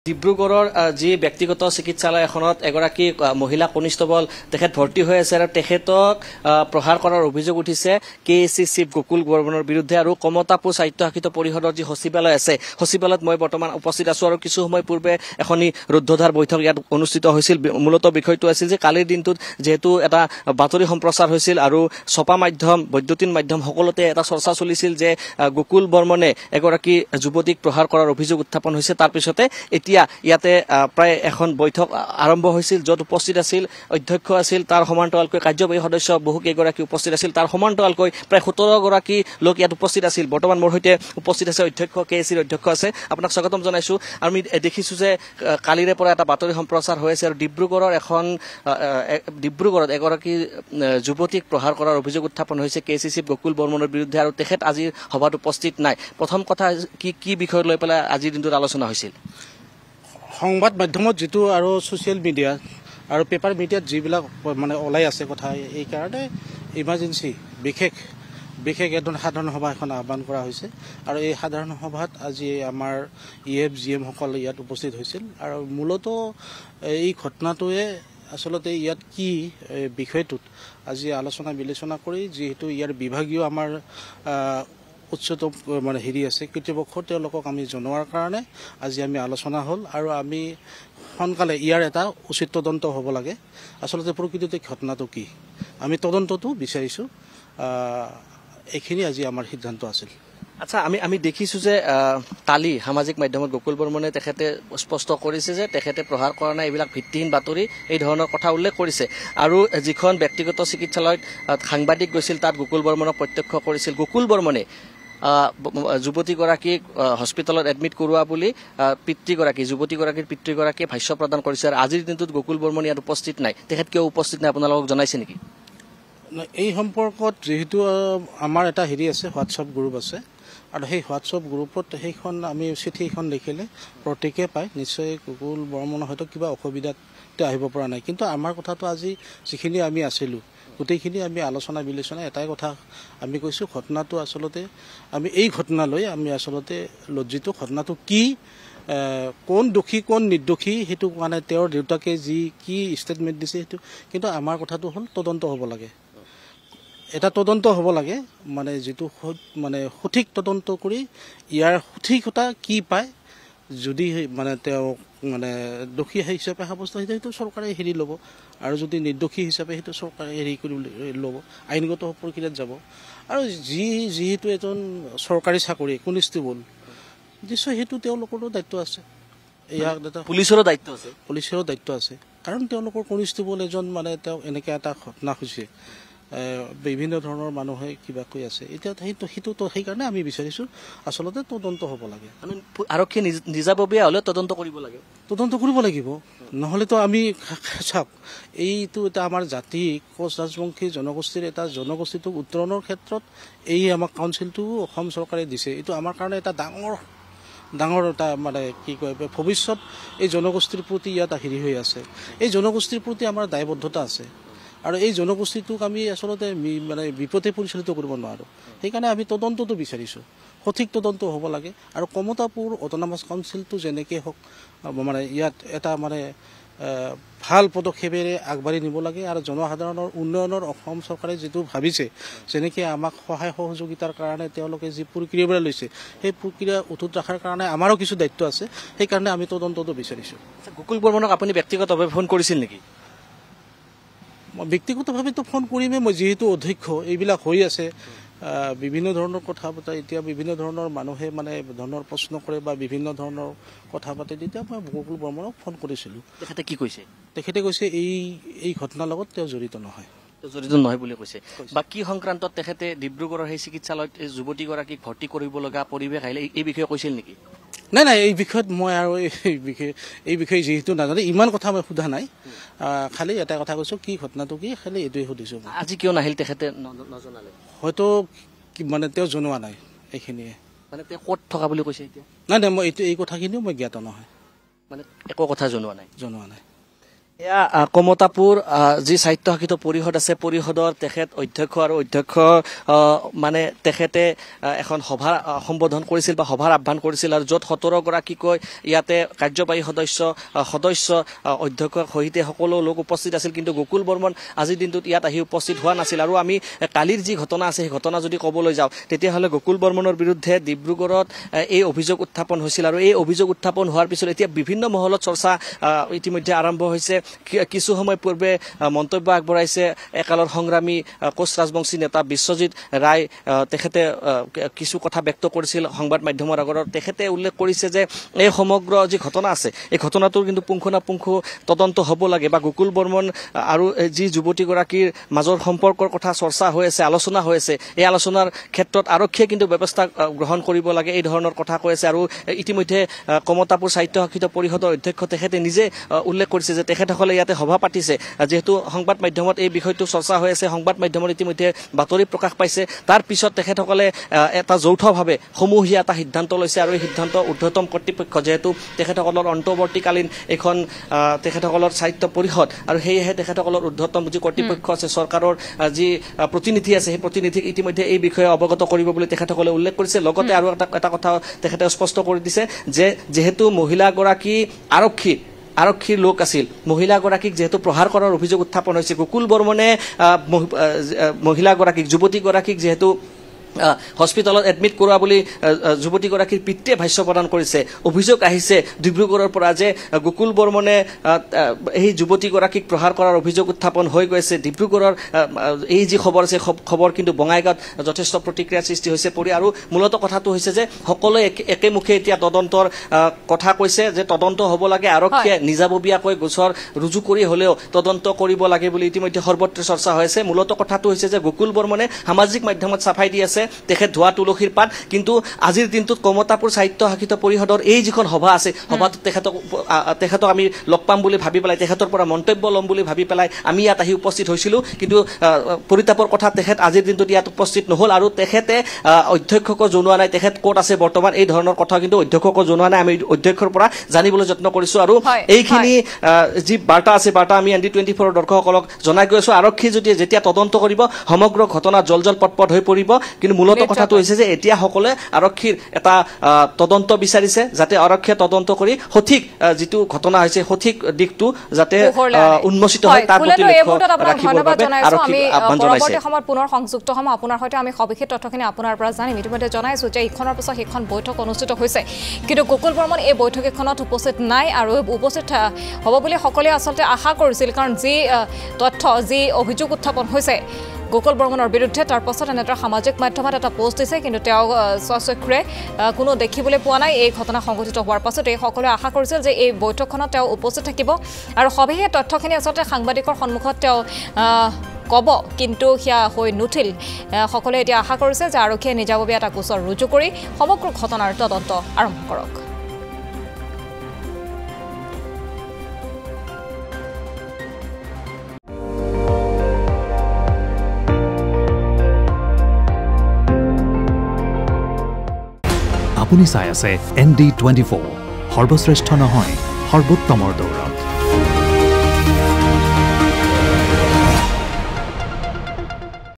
ডিব্ৰুগড়ৰ যি ব্যক্তিগত চিকিৎসালয় এখনত এগৰাকী মহিলা কনিষ্টবল তেখেত ভৰ্তি হৈ আছে আৰু তেখেতক প্ৰহাৰ কৰাৰ অভিযোগ উঠিছে কেএচি চিফ গকুল বৰ্মনৰ বিৰুদ্ধে আৰু কমতাপুৰ স্বায়ত্তশাসিত পৰিষদৰ যি সচিবালয় আছে সচিবালয়ত মই বৰ্তমান উপস্থিত আছো আৰু কিছু সময় পূৰ্বে এখনি ৰুদ্ধধাৰ বৈঠক ইয়াত অনুষ্ঠিত হৈছিল মূলতঃ বিষয়টো আছিল যে কালিৰ দিনটোত যেহেতু এটা বাতৰি সম্প্ৰচাৰ হৈছিল আৰু ছপা মাধ্যম বৈদ্যুতিন মাধ্যম সকলোতে এটা চৰ্চা চলিছিল যে গকুল বৰ্মনে এগৰাকী যুৱতীক প্ৰহাৰ কৰাৰ অভিযোগ উত্থাপন হৈছে তাৰ পিছতে ইয়াতে প্ৰায় এখন বৈঠক আৰম্ভ হৈছিল যত উপস্থিত আছিল অধ্যক্ষ আছিল তাৰ সমান্তৰালকৈ কাৰ্যবাহী সদস্য বহু কেইগৰাকী উপস্থিত আছিল তাৰ সমান্তৰালকৈ প্ৰায় 17 গৰাকী লোক ইয়াত উপস্থিত আছিল বৰ্তমান মোৰ সৈতে উপস্থিত আছে অধ্যক্ষ কেএচিৰ অধ্যক্ষ আছে আপোনাক স্বাগতম জনাইছো আৰু আমি দেখিছো যে কালিৰে পৰা এটা বাতৰি সম্প্ৰচাৰ হৈ আছে আৰু ডিব্ৰুগড়ত এগৰাকী যুৱতীক প্ৰহাৰ কৰাৰ অভিযোগ উত্থাপন হৈছে কেএচি চিফ গকুল বৰ্মনৰ বিৰুদ্ধে আৰু তেখেত আজিৰ সভাত উপস্থিত নাই প্ৰথম কথা কি বিষয় লৈ পেলাই আজিৰ দিনটোত আলোচনা হৈছিল সংবাদ মাধ্যমত যেটো আৰু সোশ্যাল মিডিয়া আৰু পেপাৰ মিডিয়াত যিবিলাক মানে ওলাই আছে কথা এই কাৰণে ইমাৰ্জেন্সি বিশেষ এজন সাধাৰণ সভা এখন আহ্বান কৰা হৈছে আৰু এই সাধাৰণ সভাত আজি আমাৰ ইএফজিএম সকল ইয়াত উপস্থিত হৈছিল আৰু মূলতঃ এই ঘটনাটোৱে আসলতে ইয়াত কি বিষয়টোত আজি আলোচনা বিবেচনা কৰি যেহেতু ইয়াৰ বিভাগীয় আমাৰ উচ্চতম মানে হেৰি আছে কৰ্তৃপক্ষ তেওঁলোকক আমি জনোৱাৰ কাৰণে আজি আমি আলোচনা হ'ল আৰু আমি সোনকালে ইয়াৰ এটা উচিত তদন্ত হ'ব লাগে আসলতে প্ৰকৃততে ঘটনাটো কি আমি তদন্তটো বিচাৰিছো এইখিনি আজি আমাৰ সিদ্ধান্ত আছিল আচ্ছা আমি দেখিছো যে কালি সামাজিক মাধ্যমত গকুল বৰ্মনে তেখেতে স্পষ্ট কৰিছে যে তেখেতে প্ৰহাৰ কৰা নাই এইবিলাক ভিত্তিহীন বাতৰি এই ধৰণৰ কথা উল্লেখ কৰিছে আৰু যিখন ব্যক্তিগত চিকিৎসালয়ত সাংবাদিক গৈছিল তাত গকুল বৰ্মনক প্ৰত্যক্ষ কৰিছিল গকুল বৰ্মনে যুৱতীগৰাকীক হস্পিটেলত এডমিট কৰোৱা বুলি যুৱতীগৰাকীৰ পিতৃগৰাকীয়ে ভাষ্য প্ৰদান কৰিছে আৰু আজিৰ দিনটোত গকুল বৰ্মন ইয়াত উপস্থিত নাই তেখেত কিয় উপস্থিত নাই আপোনালোকক জনাইছে নেকি এই সম্পৰ্কত যেহেতু আমাৰ এটা হেৰি আছে হোৱাটছআপ গ্ৰুপ আছে আৰু সেই হোৱাটছআপ গ্ৰুপত সেইখন আমি চিঠিখন লিখিলে প্ৰত্যেকে পায় নিশ্চয় গকুল বৰ্মনৰ হয়তো কিবা অসুবিধাত আহিব পৰা নাই কিন্তু আমাৰ কথাটো আজি যিখিনি আমি আছিলোঁ গোটেইখিনি আমি আলোচনা বিবেচনা এটাই কথা আমি কৈছোঁ ঘটনাটো আসলতে আমি এই ঘটনালৈ আমি আসলতে লজ্জিত ঘটনাটো কি কোন দোষী কোন নিৰ্দোষী সেইটো মানে তেওঁৰ দেউতাকে কি ষ্টেটমেণ্ট দিছে সেইটো কিন্তু আমাৰ কথাটো হ'ল তদন্ত হ'ব লাগে এটা তদন্ত হ'ব লাগে মানে যেটো মানে সঠিক তদন্ত কৰি ইয়াৰ সঠিকতা কি পায় যদি মানে তেওঁ মানে দোষী হিচাপে সাব্যস্ত হয় সেইটো চৰকাৰে হেৰি ল'ব আৰু যদি নিৰ্দোষী হিচাপে সেইটো চৰকাৰে হেৰি কৰি ল'ব আইনগত প্ৰক্ৰিয়াত যাব আৰু যিহেতু এজন চৰকাৰী চাকৰি কনিষ্টেবল নিশ্চয় সেইটো তেওঁলোকৰো দায়িত্ব আছে পুলিচৰো দায়িত্ব আছে কাৰণ তেওঁলোকৰ কনিষ্টেবল এজন মানে তেওঁ এনেকৈ এটা ঘটনা হৈছে বিভিন্ন ধৰণৰ মানুহে কিবা কৈ আছে এতিয়া সেইটো সেইকাৰণে আমি বিচাৰিছোঁ আচলতে তদন্ত হ'ব লাগে আৰক্ষী নিজাববীয়া হ'লে তদন্ত কৰিব লাগিব নহ'লেতো আমি চাওক এইটো এটা আমাৰ জাতি কোচ ৰাজবংশী জনগোষ্ঠীৰ এটা জনগোষ্ঠীটোক উত্তৰণৰ ক্ষেত্ৰত এই আমাক কাউন্সিলটো অসম চৰকাৰে দিছে এইটো আমাৰ কাৰণে এটা ডাঙৰ এটা মানে কি কয় ভৱিষ্যত এই জনগোষ্ঠীৰ প্ৰতি ইয়াত হেৰি হৈ আছে এই জনগোষ্ঠীৰ প্ৰতি আমাৰ দায়বদ্ধতা আছে আৰু এই জনগোষ্ঠীটোক আমি আসলতে মানে বিপদে পৰিচালিত কৰিব নোৱাৰোঁ সেইকাৰণে আমি তদন্তটো বিচাৰিছোঁ সঠিক তদন্ত হ'ব লাগে আৰু কমতাপুৰ অট'নমাছ কাউন্সিলটো যেনেকৈ হওক মানে ইয়াত এটা মানে ভাল পদক্ষেপেৰে আগবাঢ়ি নিব লাগে আৰু জনসাধাৰণৰ উন্নয়নৰ অসম চৰকাৰে যিটো ভাবিছে যেনেকৈ আমাক সহায় সহযোগিতাৰ কাৰণে তেওঁলোকে যি প্ৰক্ৰিয়া লৈছে সেই প্ৰক্ৰিয়া অটুট ৰখাৰ কাৰণে আমাৰো কিছু দায়িত্ব আছে সেইকাৰণে আমি তদন্তটো বিচাৰিছোঁ গকুল বৰ্মনক আপুনি ব্যক্তিগতভাৱে ফোন কৰিছিল নেকি ব্যক্তিগতভাৱেতো ফোন কৰিমেই মই যিহেতু অধ্যক্ষ এইবিলাক হৈ আছে বিভিন্ন ধৰণৰ কথা পাতে এতিয়া বিভিন্ন ধৰণৰ মানুহে মানে ধৰণৰ প্ৰশ্ন কৰে বা বিভিন্ন ধৰণৰ কথা পাতে তেতিয়া মই গকুল বৰ্মনক ফোন কৰিছিলোঁ তেখেতে কৈছে এই ঘটনাৰ লগত তেওঁ জড়িত নহয় বুলি কৈছে বাকী সংক্ৰান্তত তেখেতে ডিব্ৰুগড়ৰ সেই চিকিৎসালয়ত যুৱতীগৰাকীক ভৰ্তি কৰিব লগা পৰিৱেশ আহিলে এই বিষয়ে কৈছিল নেকি নাই এই বিষয়ত মই আৰু এই বিষয়ে যিহেতু নাজানো ইমান কথা মই সোধা নাই খালি এটা কথা কৈছোঁ কি ঘটনাটো কি খালি এইটোৱে সুধিছোঁ আজি কিয় নাহিল তেখেতে নজনালে হয়তো মানে তেওঁ জনোৱা নাই এইখিনিয়ে মানে তেওঁ ক'ত থকা বুলি কৈছে এতিয়া নাই মই এই কথাখিনিও মই জ্ঞাত নহয় মানে একো কথা জনোৱা নাই এয়া কমতাপুৰ যি সাহিত্য শাসিত পৰিষদ আছে পৰিষদৰ তেখেত অধ্যক্ষ আৰু অধ্যক্ষ মানে তেখেতে এখন সভা সম্বোধন কৰিছিল বা সভাৰ আহ্বান কৰিছিল আৰু য'ত 17 গৰাকীকৈ ইয়াতে কাৰ্যবাহী সদস্য অধ্যক্ষ সহিতে সকলো লোক উপস্থিত আছিল কিন্তু গকুল বৰ্মন আজিৰ দিনটোত ইয়াত আহি উপস্থিত হোৱা নাছিল আৰু আমি কালিৰ যি ঘটনা আছে সেই ঘটনা যদি ক'বলৈ যাওঁ তেতিয়াহ'লে গকুল বৰ্মনৰ বিৰুদ্ধে ডিব্ৰুগড়ত এই অভিযোগ উত্থাপন হৈছিল আৰু এই অভিযোগ উত্থাপন হোৱাৰ পিছত এতিয়া বিভিন্ন মহলত চৰ্চা ইতিমধ্যে আৰম্ভ হৈছে কিছু সময় পূৰ্বে মন্তব্য আগবঢ়াইছে একালৰ সংগ্ৰামী কোচ ৰাজবংশী নেতা বিশ্বজিৎ ৰায় তেখেতে কিছু কথা ব্যক্ত কৰিছিল সংবাদ মাধ্যমৰ আগত তেখেতে উল্লেখ কৰিছে যে এই সমগ্ৰ যি ঘটনা আছে এই ঘটনাটোৰ কিন্তু পুংখানুপুংখ তদন্ত হ'ব লাগে বা গকুল বৰ্মন আৰু যি যুৱতীগৰাকীৰ মাজৰ সম্পৰ্কৰ কথা চৰ্চা হৈ আছে আলোচনা হৈ আছে এই আলোচনাৰ ক্ষেত্ৰত আৰক্ষীয়ে কিন্তু ব্যৱস্থা গ্ৰহণ কৰিব লাগে এই ধৰণৰ কথা কৈ আছে আৰু ইতিমধ্যে কমতাপুৰ সাহিত্য শাসিত পৰিষদৰ অধ্যক্ষ তেখেতে নিজে উল্লেখ কৰিছে যে তেখেতসকলে ইয়াতে সভা পাতিছে যেহেতু সংবাদ মাধ্যমত এই বিষয়টো চৰ্চা হৈ আছে সংবাদ মাধ্যমত ইতিমধ্যে বাতৰি প্ৰকাশ পাইছে তাৰ পিছত তেখেতসকলে এটা যৌথভাৱে সমূহীয়া এটা সিদ্ধান্ত লৈছে আৰু এই সিদ্ধান্ত ঊৰ্ধ্বতম কৰ্তৃপক্ষ যেহেতু তেখেতসকলৰ অন্তৰ্বৰ্তীকালীন এখন তেখেতসকলৰ সাহিত্য পৰিষদ আৰু সেয়েহে তেখেতসকলৰ ঊৰ্ধ্বতম যি কৰ্তৃপক্ষ আছে চৰকাৰৰ যি প্ৰতিনিধি আছে সেই প্ৰতিনিধিক ইতিমধ্যে এই বিষয়ে অৱগত কৰিব বুলি তেখেতসকলে উল্লেখ কৰিছে লগতে আৰু এটা কথা তেখেতে স্পষ্ট কৰি দিছে যে যেহেতু মহিলাগৰাকী আৰক্ষীৰ লোক আছিল মহিলাগৰাকীক যেহেতু প্ৰহাৰ কৰাৰ অভিযোগ উত্থাপন হৈছে গকুল বৰ্মনে মহিলাগৰাকীক যুৱতীগৰাকীক যেহেতু হস্পিটেলত এডমিট কৰোৱা বুলি যুৱতীগৰাকীৰ পিতৃয়ে ভাষ্য প্ৰদান কৰিছে অভিযোগ আহিছে ডিব্ৰুগড়ৰ পৰা যে গকুল বৰ্মনে এই যুৱতীগৰাকীক প্ৰহাৰ কৰাৰ অভিযোগ উত্থাপন হৈ গৈছে ডিব্ৰুগড়ৰ এই যি খবৰ আছে খবৰ কিন্তু বঙাইগাঁৱত যথেষ্ট প্ৰতিক্ৰিয়াৰ সৃষ্টি হৈছে পৰি আৰু মূলত কথাটো হৈছে যে সকলোৱে একেমুখে এতিয়া তদন্তৰ কথা কৈছে যে তদন্ত হ'ব লাগে আৰক্ষীয়ে নিজাববীয়াকৈ গোচৰ ৰুজু কৰি হ'লেও তদন্ত কৰিব লাগে বুলি ইতিমধ্যে সৰ্বত্ৰ চৰ্চা হৈ আছে মূলত কথাটো হৈছে যে গকুল বৰ্মনে সামাজিক মাধ্যমত চাফাই দি আছে তেখেত ধোৱা তুলসীৰ পাত কিন্তু আজিৰ দিনটোত কমতাপুৰ সাহিত্য শাসিত পৰিষদৰ এই যিখন সভা আছে সভাত তেখেতক আমি লগ পাম বুলি ভাবি পেলাই তেখেতৰ পৰা মন্তব্য ল'ম বুলি ভাবি পেলাই আমি ইয়াত আহি উপস্থিত হৈছিলোঁ কিন্তু পৰিতাপৰ কথা তেখেত আজিৰ দিনটোত ইয়াত উপস্থিত নহ'ল আৰু তেখেতে অধ্যক্ষকো জনোৱা নাই তেখেত ক'ত আছে বৰ্তমান এই ধৰণৰ কথা কিন্তু অধ্যক্ষকো জনোৱা নাই আমি অধ্যক্ষৰ পৰা জানিবলৈ যত্ন কৰিছোঁ আৰু এইখিনি যি বাৰ্তা আছে বাৰ্তা আমি ND24 দৰ্শকসকলক জনাই গৈ আছোঁ আৰক্ষী যেতিয়া তদন্ত কৰিব সমগ্ৰ ঘটনা জল পটপট হৈ পৰিব কিন্তু মূলত কথাটো হৈছে যে এতিয়া সকলোৱে আৰক্ষীৰ এটা তদন্ত বিচাৰিছে যাতে আৰক্ষীয়ে তদন্ত কৰি সঠিক যিটো ঘটনা হৈছে সঠিক দিশটো যাতে উন্মোচিত হয় তাৰ প্ৰতি লক্ষ্য ৰাখিবৰ বাবে আৰক্ষীক আহ্বান জনাইছে পৰৱৰ্তী সময়ত পুনৰ সংযুক্ত হ'ম আপোনাৰ সৈতে আমি সবিশেষ তথ্যখিনি আপোনাৰ পৰা জানিম ইতিমধ্যে জনাইছোঁ যে ইখনৰ পিছত সেইখন বৈঠক অনুষ্ঠিত হৈছে কিন্তু গকুল বৰ্মন এই বৈঠক এখনত উপস্থিত নাই আৰু উপস্থিত হ'ব বুলি সকলোৱে আচলতে আশা কৰিছিল কাৰণ যি তথ্য যি অভিযোগ উত্থাপন হৈছে গকুল বৰ্মনৰ বিৰুদ্ধে তাৰ পাছত এনেদৰে সামাজিক মাধ্যমত এটা পোষ্ট দিছে কিন্তু তেওঁ স্বচক্ষুৰে কোনো দেখিবলৈ পোৱা নাই এই ঘটনা সংঘটিত হোৱাৰ পাছত এই সকলোৱে আশা কৰিছিল যে এই বৈঠকখনত তেওঁ উপস্থিত থাকিব আৰু সবিশেষ তথ্যখিনি আচলতে সাংবাদিকৰ সন্মুখত তেওঁ ক'ব কিন্তু সেয়া হৈ নুঠিল সকলোৱে এতিয়া আশা কৰিছে যে আৰক্ষীয়ে নিজাববীয়া এটা গোচৰ ৰুজু কৰি সমগ্ৰ ঘটনাৰ তদন্ত আৰম্ভ কৰক আপুনি চাই আছে ND24 সৰ্বশ্ৰেষ্ঠ নহয় সৰ্বোত্তমৰ দৌৰ